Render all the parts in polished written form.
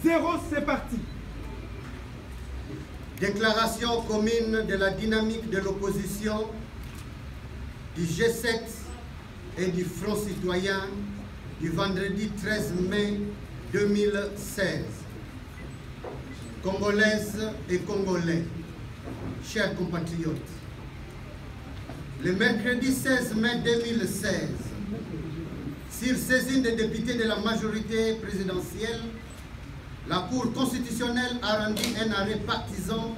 0, c'est parti. Déclaration commune de la dynamique de l'opposition du G7 et du Front citoyen du vendredi 13 mai 2016. Congolaises et Congolais, chers compatriotes, le mercredi 16 mai 2016, sur saisine des députés de la majorité présidentielle, la Cour constitutionnelle a rendu un arrêt partisan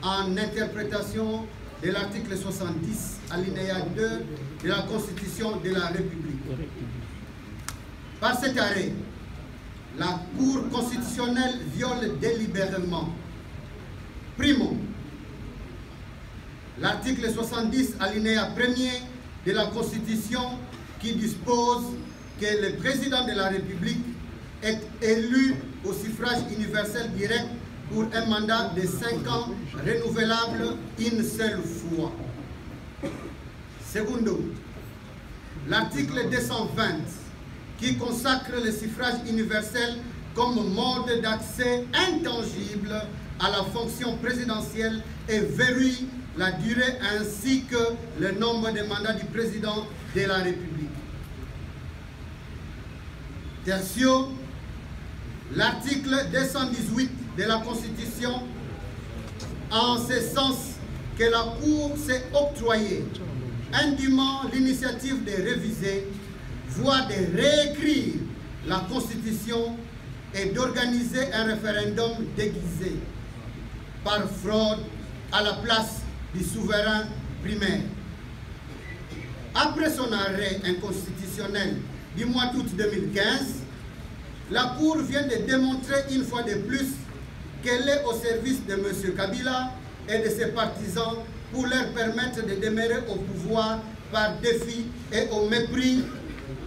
en interprétation de l'article 70, alinéa 2 de la Constitution de la République. Par cet arrêt, la Cour constitutionnelle viole délibérément, primo, l'article 70, alinéa 1er de la Constitution qui dispose que le président de la République est élu au suffrage universel direct pour un mandat de 5 ans renouvelable une seule fois. Secondo, l'article 220 qui consacre le suffrage universel comme mode d'accès intangible à la fonction présidentielle et verrouille la durée ainsi que le nombre de mandats du président de la République. Tertio, l'article 218 de la Constitution, en ce sens que la Cour s'est octroyée indûment l'initiative de réviser, voire de réécrire la Constitution et d'organiser un référendum déguisé par fraude à la place du souverain primaire. Après son arrêt inconstitutionnel du mois d'août 2015, la Cour vient de démontrer une fois de plus qu'elle est au service de M. Kabila et de ses partisans pour leur permettre de demeurer au pouvoir par défi et au mépris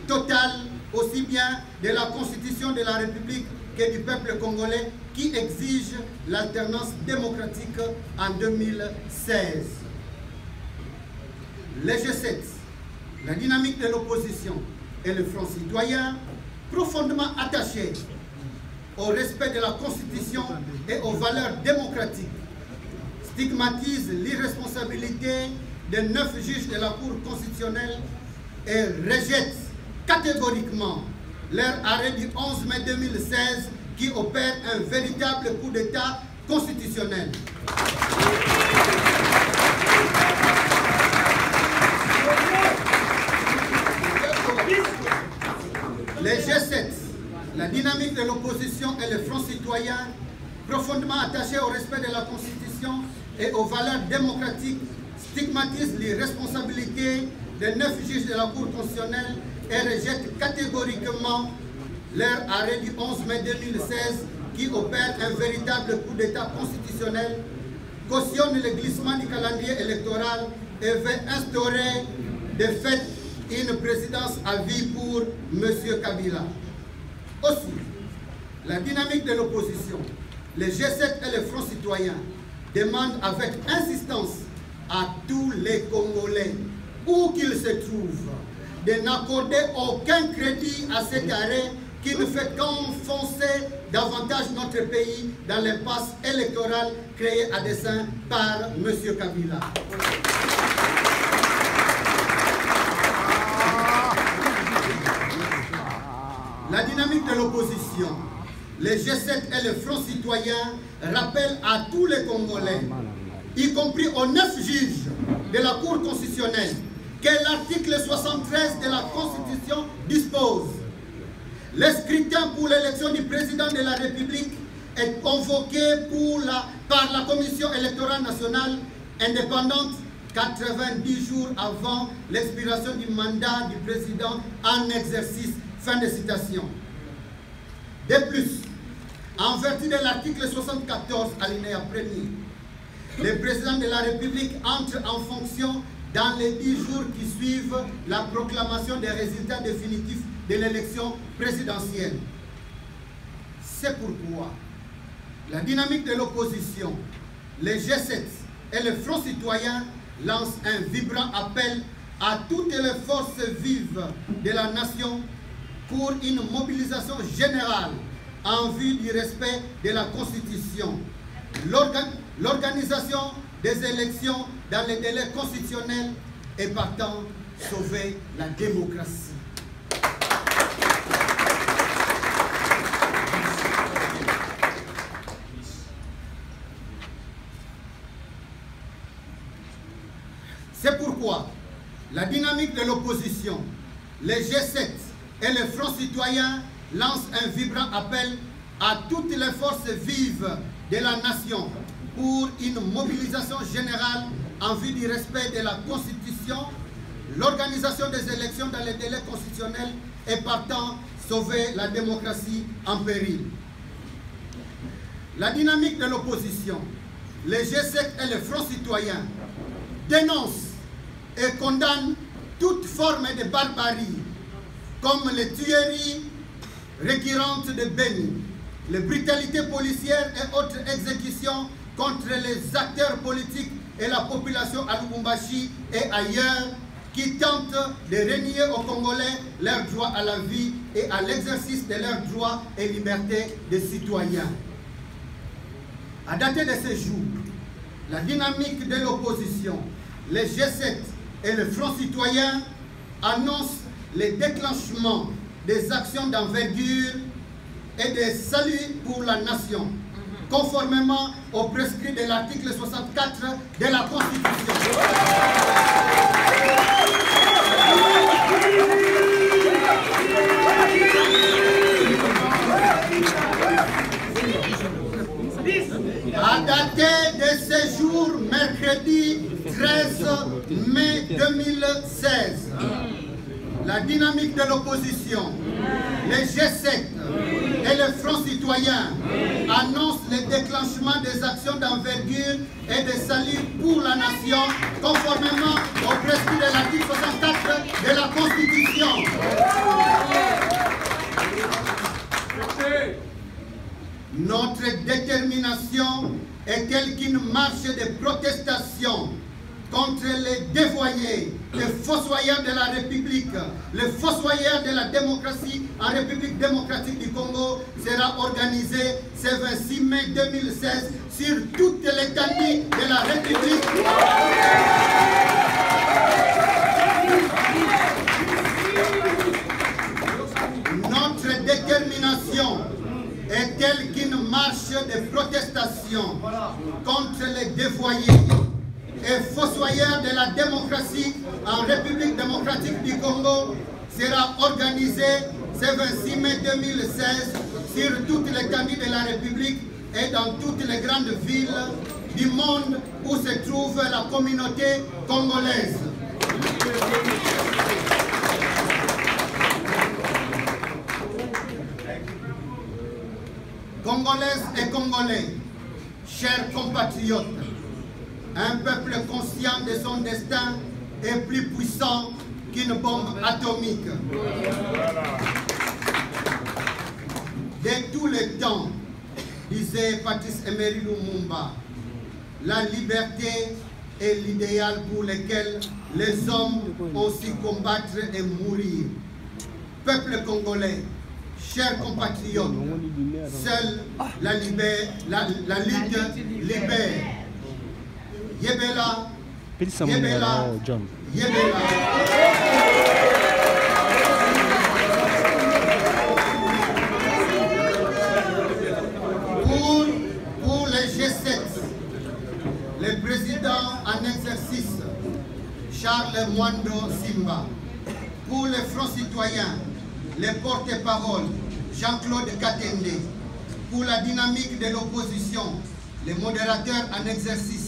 total aussi bien de la Constitution de la République que du peuple congolais qui exige l'alternance démocratique en 2016. Le G7, la dynamique de l'opposition et le Front citoyen, profondément attachés au respect de la Constitution et aux valeurs démocratiques, stigmatisent l'irresponsabilité de 9 juges de la Cour constitutionnelle et rejettent catégoriquement leur arrêt du 11 mai 2016 qui opère un véritable coup d'État constitutionnel. Les G7, la dynamique de l'opposition et le Front citoyen, profondément attachés au respect de la Constitution et aux valeurs démocratiques, stigmatisent l'irresponsabilité des 9 juges de la Cour constitutionnelle et rejettent catégoriquement leur arrêt du 11 mai 2016 qui opère un véritable coup d'État constitutionnel, cautionne le glissement du calendrier électoral et veut instaurer de fait une présidence à vie pour M. Kabila. Aussi, la dynamique de l'opposition, les G7 et le Front citoyen demandent avec insistance à tous les Congolais, où qu'ils se trouvent, de n'accorder aucun crédit à cet arrêt qui ne fait qu'enfoncer davantage notre pays dans l'impasse électorale créée à dessein par M. Kabila. La dynamique de l'opposition, les G7 et le Front citoyen rappellent à tous les Congolais, y compris aux 9 juges de la Cour constitutionnelle, que l'article 73 de la Constitution dispose. Le scrutin pour l'élection du président de la République est convoqué par la Commission électorale nationale indépendante 90 jours avant l'expiration du mandat du président en exercice. Fin de citation. De plus, en vertu de l'article 74, alinéa 1er, le président de la République entre en fonction dans les 10 jours qui suivent la proclamation des résultats définitifs de l'élection présidentielle. C'est pourquoi la dynamique de l'opposition, les G7 et le Front citoyen lancent un vibrant appel à toutes les forces vives de la nation pour une mobilisation générale en vue du respect de la Constitution, l'organisation des élections dans les délais constitutionnels et partant sauver la démocratie. C'est pourquoi la dynamique de l'opposition, les G7 et le Front citoyen lancent un vibrant appel à toutes les forces vives de la nation pour une mobilisation générale en vue du respect de la Constitution, l'organisation des élections dans les délais constitutionnels et partant sauver la démocratie en péril. La dynamique de l'opposition, les G7 et le Front citoyen dénoncent et condamnent toute forme de barbarie, comme les tueries récurrentes de Beni, les brutalités policières et autres exécutions contre les acteurs politiques et la population à Lubumbashi et ailleurs qui tentent de renier aux Congolais leur droit à la vie et à l'exercice de leurs droits et libertés de citoyens. À dater de ce jour, la dynamique de l'opposition, les G7 et le Front citoyen annoncent le déclenchement des actions d'envergure et des saluts pour la nation, conformément au prescrit de l'article 64 de la Constitution. À dater de ce jour, mercredi 13 mai 2016, la dynamique de l'opposition, les G7 et le Front citoyen annoncent le déclenchement des actions d'envergure et de salut pour la nation, conformément au prescrit de l'article 64 de la Constitution. Notre détermination est telle qu'une marche de protestation contre les dévoyés, les fossoyeurs de la République, les fossoyeurs de la démocratie en République démocratique du Congo sera organisée ce 26 mai 2016 sur toute l'étendue de la République. Notre détermination est telle qu'une marche de protestation contre les dévoyés et fossoyeurs de la démocratie en République démocratique du Congo sera organisée ce 26 mai 2016 sur toute l'étendue de la République et dans toutes les grandes villes du monde où se trouve la communauté congolaise. Congolaises et Congolais, chers compatriotes, un peuple conscient de son destin est plus puissant qu'une bombe atomique. De tous les temps, disait Patrice Emery Lumumba, la liberté est l'idéal pour lequel les hommes ont su combattre et mourir. Peuple congolais, chers compatriotes, seule la lutte libère. Yebela, Yebela, Yebela. Pour les G7, le président en exercice, Charles Mwando Simba. Pour les Front citoyens, les porte-parole, Jean-Claude Katende. Pour la dynamique de l'opposition, les modérateurs en exercice,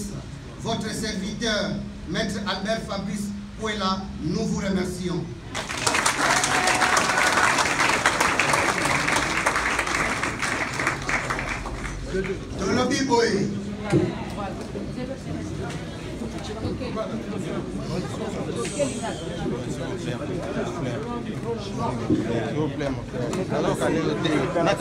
votre serviteur, Maître Albert Fabrice Pouela, nous vous remercions. Tolobi Boy. S'il vous plaît, mon frère.